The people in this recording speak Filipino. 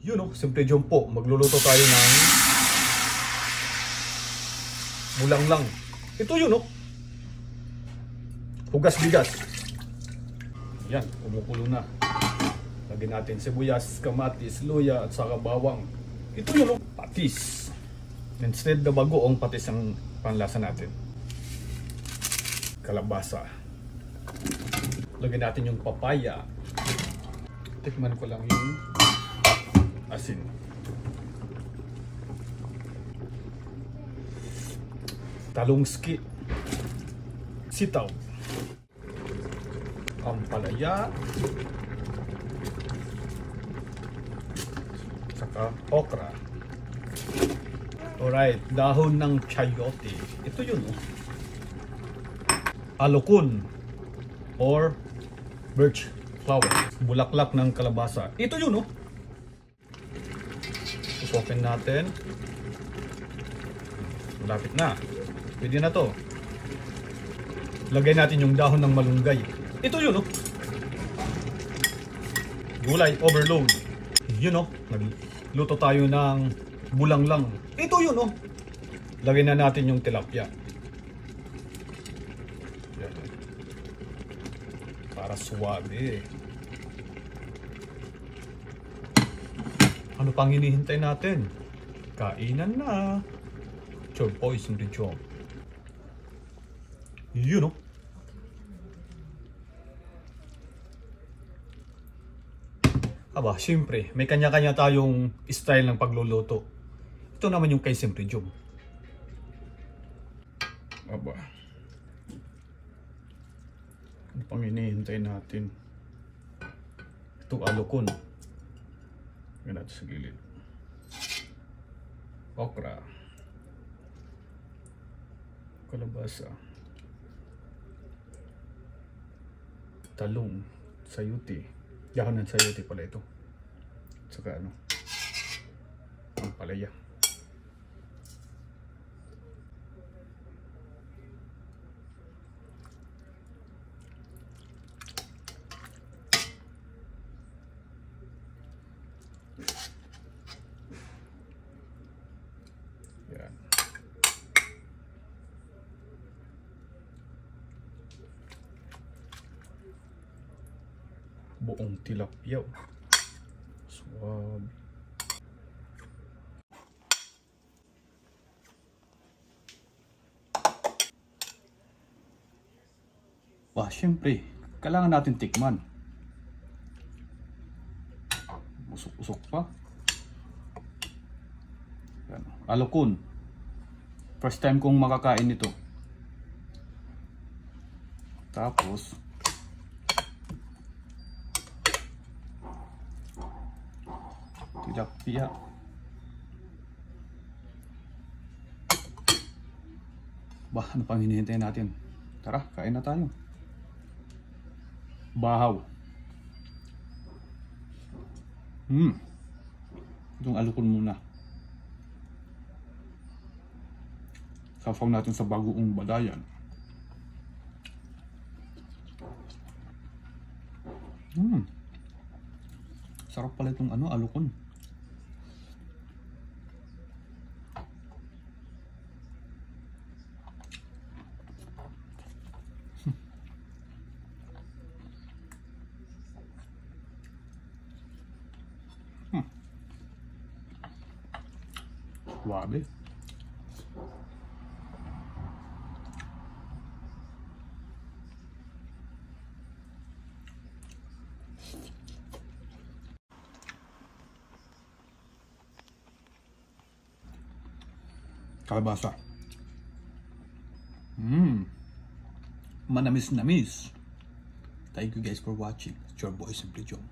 Yun o, Simple Jom po. Magluluto tayo ng bulang lang. Ito yun o. Hugas bigas. Yan, kumukulo na. Lagyan natin sibuyas, kamatis, luya at saka bawang. Ito yun o. Patis. Instead na bagoong patis ang panlasa natin. Kalabasa. Lagyan natin yung papaya. Tikman ko lang yung asin. Talongski. Sitaw. Ampalaya. Saka okra. Alright, dahon ng chayote. Ito yun oh. Alokun or birch flower. Bulaklak ng kalabasa. Ito yun oh. Susokin natin. Malapit na. Pwede na to. Lagay natin yung dahon ng malunggay. Ito yun oh. Gulay overload. Yun oh. Nagluto tayo ng bulang lang. Ito yun oh. Lagay na natin yung tilapia. Yan. Para suwabe. Ano pang hinihintay natin? Kainan na. Chor boys and the job. Yun oh. Aba, siyempre, may kanya-kanya tayong style ng pagluluto. Ito naman yung kay Simple Jom. Aba. Ano pang hinihintay natin? Ito alokon. Yan natin sa gilid. Okra. Kalabasa. Talong. Sayuti. Dahon ng sayuti pala ito. Saka ano? Ampalaya. Yan. Buong tilapia. Swab. Wah, syempre, kailangan natin tikman. Usok-usok pa. Yan. Alokun. First time kong makakain ito. Tapos tilapia. Bah, ano pang hinihintay natin? Tara, kain na tayo. Bahaw. Itong alukon muna. Sasaw natin sa bagoong badayan. Sarap pala itong ano, alukon. Suabe. Kalabasa. Manamis-namis. Thank you guys for watching. It's your boy Simple Jom.